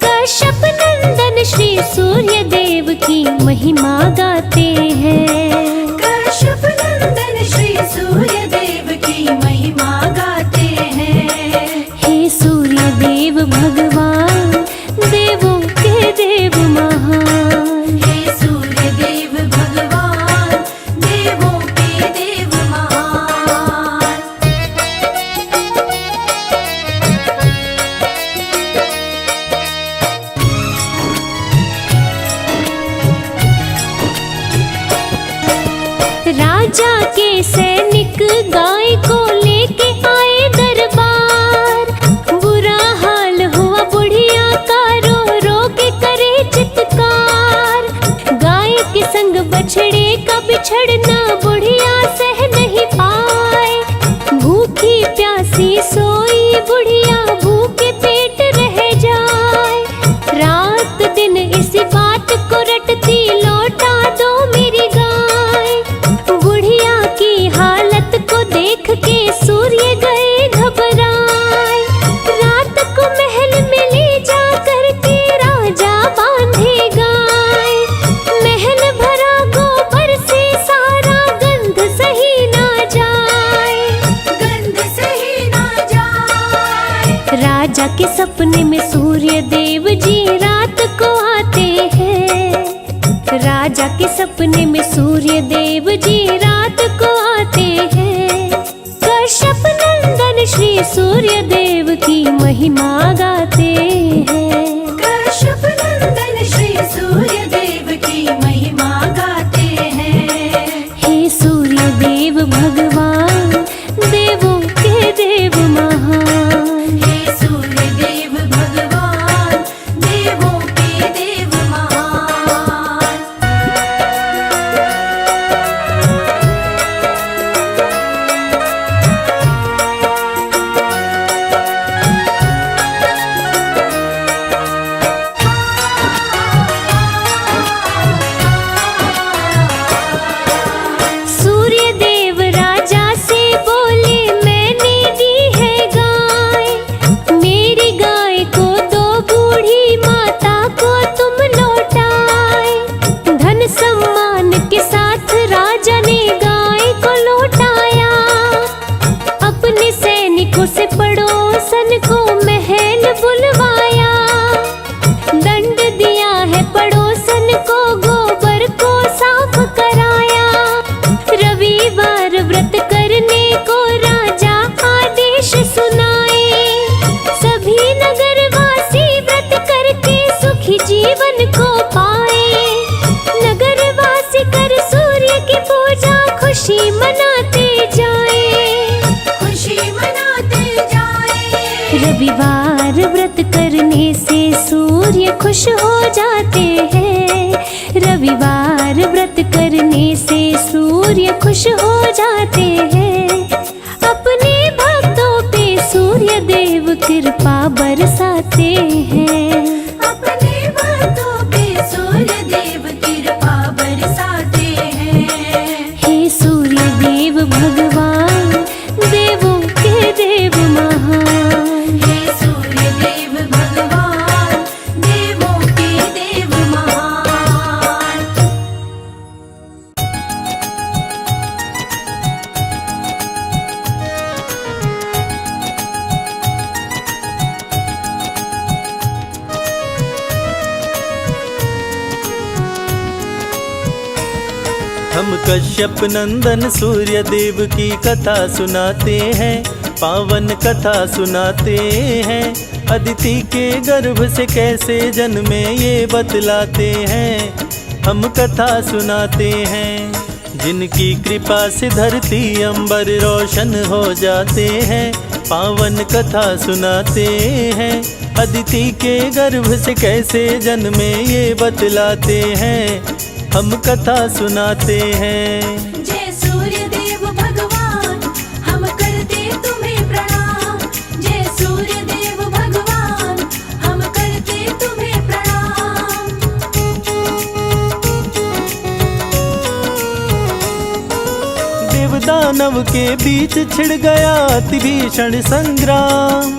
कश्यप नंदन श्री सूर्य देव की महिमा गाते हैं। कश्यप नंदन श्री सूर्य देव की महिमा गाते हैं। हे सूर्य देव भगवान, देवों के देव महान। हे सूर्य देव भगवान, देवों के देव महान। राजा के सैनिक गाय को लेके आए दरबार। बुरा हाल हुआ बुढ़िया का, रो रो के करे चित्कार। गाय के संग बछड़े का बिछड़ना बुढ़िया सह नहीं पाए। भूखी प्यासी सोई बुढ़िया, भूखे पेट रह जाए। रात दिन इसी बात को रटती, लौटा दो मेरी गाय। बुढ़िया की हालत को देख के सूर्य गए घबराए। रात को महल में ले जा करके राजा बांधे गाय। महल भरा गोबर से सारा, गंध सही ना जाए। गंध सही ना जाए। राजा के सपने में सूर्य देव जी रात को आते हैं। राजा के सपने में सूर्य देव जी रात को आते हैं। कश्यप नंदन श्री सूर्य देव की महिमा गाते हैं। कश्यप नंदन श्री सूर्य देव की महिमा गाते हैं। हे सूर्य देव भगवान, देवों के देव महान। हे सूर्य देव भगवान, देवों के देव महान। सूर्य देव राजा से बोले, मैंने दी है गाय। मेरी गाय को दो, बूढ़ी माता को तुम लौटाए। धन सम्मान के साथ राजा ने गाय को लौटाया। अपने सैनिकों से पड़ोसन को महल बुलवाया। दंड दिया है पड़ोसन को, गोबर को साफ कराया। रविवार व्रत करने को राजा आदेश सुनाए। सभी नगरवासी व्रत करके सुखी जीवन को पाए। नगरवासी कर सूर्य की पूजा, खुशी मनाते जाए। खुशी मनाते जाए। रविवार व्रत करने से सूर्य खुश हो जाते हैं। रविवार व्रत करने से सूर्य खुश हो जाते हैं। अपने भक्तों पे सूर्य देव कृपा बरसाते हैं। अपने भक्तों पे सूर्य देव कृपा बरसाते हैं। हे सूर्य देव भगवान, देवों के देव महान। हे सूर्य देव भगवान, देवों के देव महान। हम कश्यप नंदन सूर्य देव की कथा सुनाते हैं। पावन कथा सुनाते हैं। अदिति के गर्भ से कैसे जन्मे ये बतलाते हैं। हम कथा सुनाते हैं। जिनकी कृपा से धरती अंबर रोशन हो जाते हैं। पावन कथा सुनाते हैं। अदिति के गर्भ से कैसे जन्मे ये बतलाते हैं। हम कथा सुनाते हैं। जय सूर्य देव भगवान, हम करते तुम्हें प्रणाम। जय सूर्य देव भगवान, हम करते तुम्हें प्रणाम। दानव के बीच छिड़ गया अति भीषण संग्राम।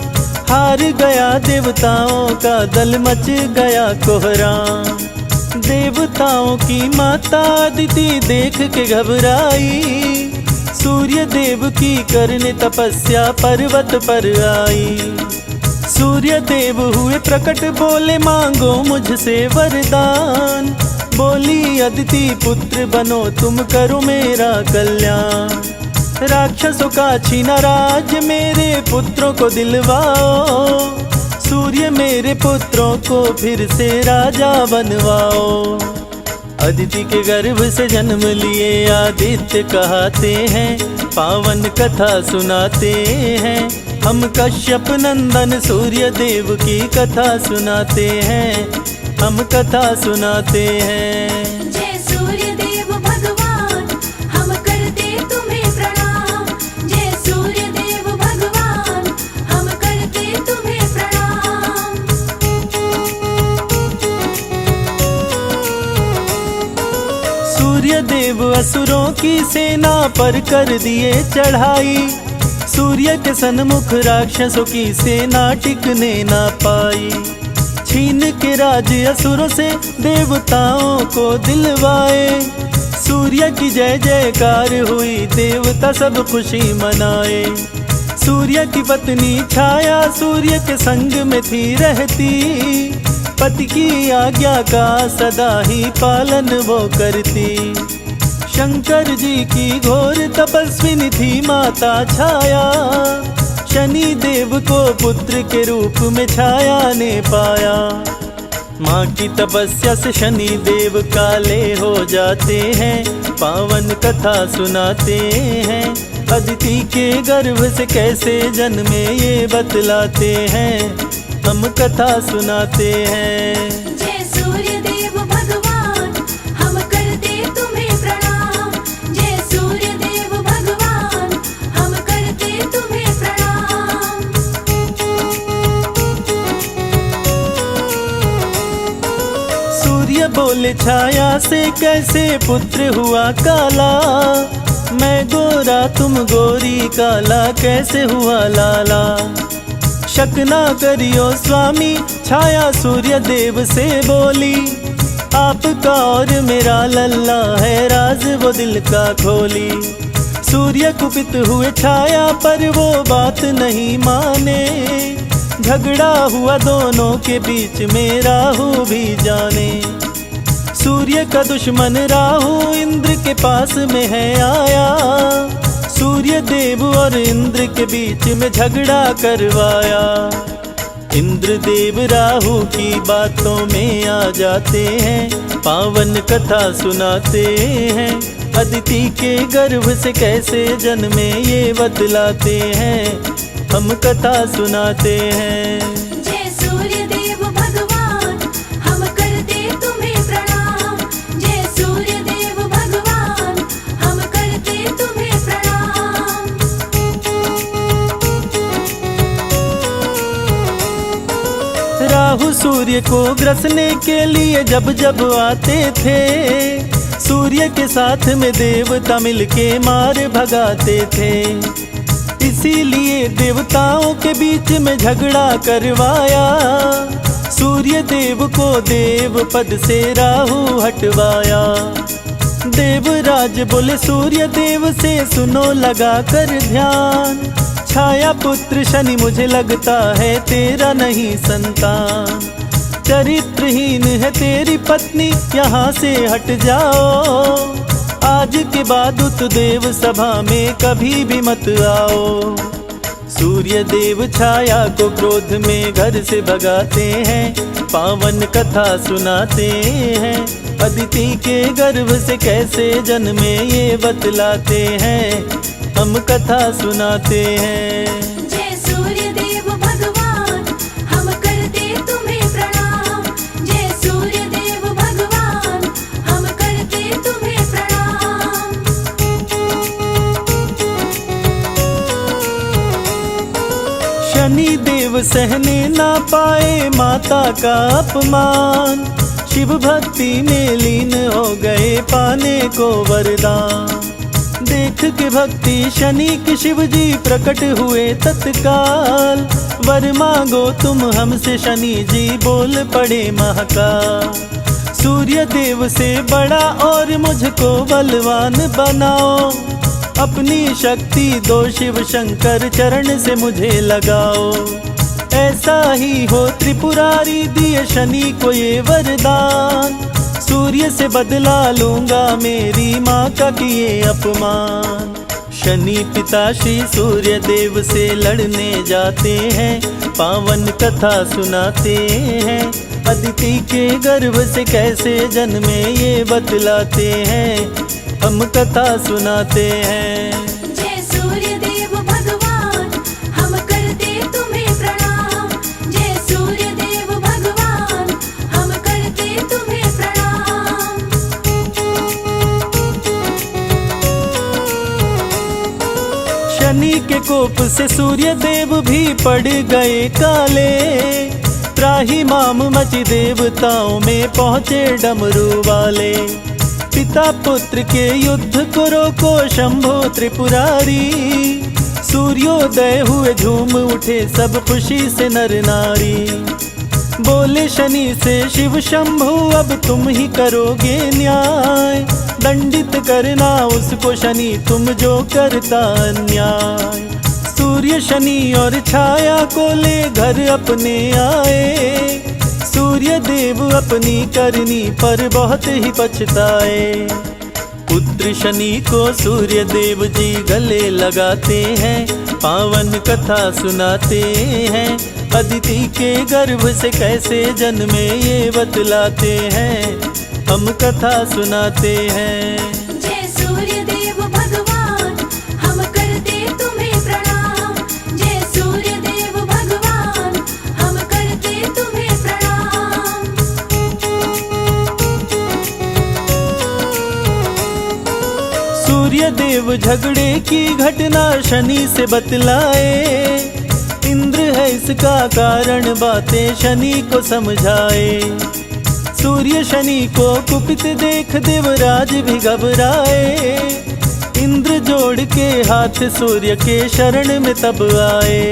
हार गया देवताओं का दल, मच गया कोहराम। देवताओं की माता अदिति देख के घबराई, सूर्य देव की करने तपस्या पर्वत पर आई। सूर्य देव हुए प्रकट, बोले मांगो मुझसे वरदान। बोली अदिति पुत्र बनो तुम, करो मेरा कल्याण। राक्षसों का छीना राज, मेरे पुत्रों को दिलवाओ। सूर्य मेरे पुत्रों को फिर से राजा बनवाओ। अदिति के गर्भ से जन्म लिए आदित्य कहते हैं, पावन कथा सुनाते हैं। हम कश्यप नंदन सूर्य देव की कथा सुनाते हैं, हम कथा सुनाते हैं। जय सूर्य देव भगवान, हम करते तुम्हें प्रणाम। जय सूर्य देव भगवान, हम करते तुम्हें प्रणाम। सूर्य देव असुरों की सेना पर कर दिए चढ़ाई। सूर्य के सन्मुख राक्षसों की सेना टिकने ना पाई। छीन के राज असुरों से देवताओं को दिलवाए। सूर्य की जय जयकार हुई, देवता सब खुशी मनाए। सूर्य की पत्नी छाया सूर्य के संग में थी रहती। पति की आज्ञा का सदा ही पालन वो करती। शंकर जी की घोर तपस्विनी थी माता छाया। शनि देव को पुत्र के रूप में छाया ने पाया। माँ की तपस्या से शनि देव काले हो जाते हैं, पावन कथा सुनाते हैं। अदिति के गर्भ से कैसे जन्मे ये बतलाते हैं, हम कथा सुनाते हैं। जय सूर्य देव भगवान, हम करते तुम्हें प्रणाम। जय सूर्य देव भगवान, हम करते तुम्हें प्रणाम। सूर्य बोले छाया से कैसे पुत्र हुआ काला। मैं गोरा तुम गोरी, काला कैसे हुआ लाला। शक ना करियो स्वामी, छाया सूर्य देव से बोली। आपका और मेरा लल्ला है, राज वो दिल का खोली। सूर्य कुपित हुए छाया पर वो बात नहीं माने। झगड़ा हुआ दोनों के बीच में, राहु भी जाने। सूर्य का दुश्मन राहु इंद्र के पास में है आया। सूर्य देव और इंद्र के बीच में झगड़ा करवाया। इंद्र देव राहु की बातों में आ जाते हैं, पावन कथा सुनाते हैं। अदिति के गर्भ से कैसे जन्मे ये बतलाते हैं, हम कथा सुनाते हैं। जय सूर्य देव भगवान, हम करते तुम्हें प्रणाम। जय सूर्य देव भगवान, हम करते तुम्हें प्रणाम। राहु सूर्य को ग्रसने के लिए जब जब आते थे, सूर्य के साथ में देवता मिलके मार भगाते थे। इसीलिए देवताओं के बीच में झगड़ा करवाया। सूर्य देव को देव पद से राहु हटवाया। देवराज बोले सूर्य देव से, सुनो लगा कर ध्यान। छाया पुत्र शनि मुझे लगता है तेरा नहीं संतान। चरित्रहीन है तेरी पत्नी, यहाँ से हट जाओ। आज के बाद उत देव सभा में कभी भी मत आओ। सूर्य देव छाया को क्रोध में घर से भगाते हैं, पावन कथा सुनाते हैं। अदिति के गर्भ से कैसे जन्मे ये बतलाते हैं, हम कथा सुनाते हैं। जय सूर्य देव भगवान, हम करते तुम्हें प्रणाम। जय सूर्य देव भगवान, हम करते तुम्हें प्रणाम। शनि देव सहने ना पाए माता का अपमान। शिव भक्ति में लीन हो गए, पाने को वरदान। देख के भक्ति शनि की शिव जी प्रकट हुए तत्काल। वर मांगो तुम हमसे शनि जी बोल पड़े महाकाल। सूर्य देव से बड़ा और मुझको बलवान बनाओ, अपनी शक्ति दो शिव शंकर चरण से मुझे लगाओ। ऐसा ही हो त्रिपुरारी दिए शनि को ये वरदान, सूर्य से बदला लूंगा मेरी माँ का किए अपमान। शनि पिता श्री सूर्य देव से लड़ने जाते हैं, पावन कथा सुनाते हैं। अदिति के गर्भ से कैसे जन्मे ये बतलाते हैं, हम कथा सुनाते हैं। जय सूर्य देव भगवान, हम करते तुम्हें प्रणाम। जय सूर्य देव भगवान, हम करते तुम्हें प्रणाम। शनि के कोप से सूर्य देव भी पड़ गए काले, त्राही माम मची देवताओं में पहुँचे डमरू वाले। पिता पुत्र के युद्ध को रोको शंभो त्रिपुरारी, सूर्योदय हुए झूम उठे सब खुशी से नर नारी। बोले शनि से शिव शंभु अब तुम ही करोगे न्याय, दंडित करना उसको शनि तुम जो करता अन्याय। सूर्य शनि और छाया को ले घर अपने आए, सूर्य देव अपनी करनी पर बहुत ही पछताए। पुत्र शनि को सूर्य देव जी गले लगाते हैं, पावन कथा सुनाते हैं। अदिति के गर्भ से कैसे जन्मे ये बतलाते हैं, हम कथा सुनाते हैं। जय सूर्य देव भगवान, हम करते तुम्हें प्रणाम। जय सूर्य देव भगवान, हम करते तुम्हें प्रणाम। सूर्य देव झगड़े की घटना शनि से बतलाए, इंद्र है इसका कारण बातें शनि को समझाए। सूर्य शनि को कुपित देख देवराज भी घबराए, इंद्र जोड़ के हाथ सूर्य के शरण में तब आए।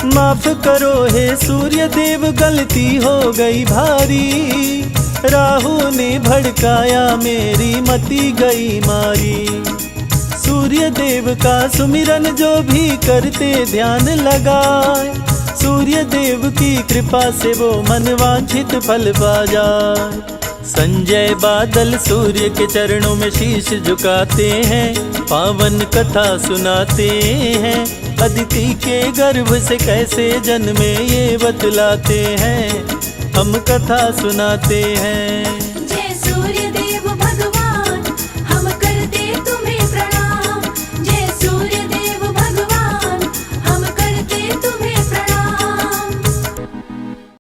माफ करो हे सूर्य देव गलती हो गई भारी, राहु ने भड़काया मेरी मति गई मारी। सूर्य देव का सुमिरन जो भी करते ध्यान लगाए, सूर्य देव की कृपा से वो मनवांछित फल पा जाए। संजय बादल सूर्य के चरणों में शीश झुकाते हैं, पावन कथा सुनाते हैं। अदिति के गर्भ से कैसे जन्मे ये बतलाते हैं, हम कथा सुनाते हैं। जय सूर्य देव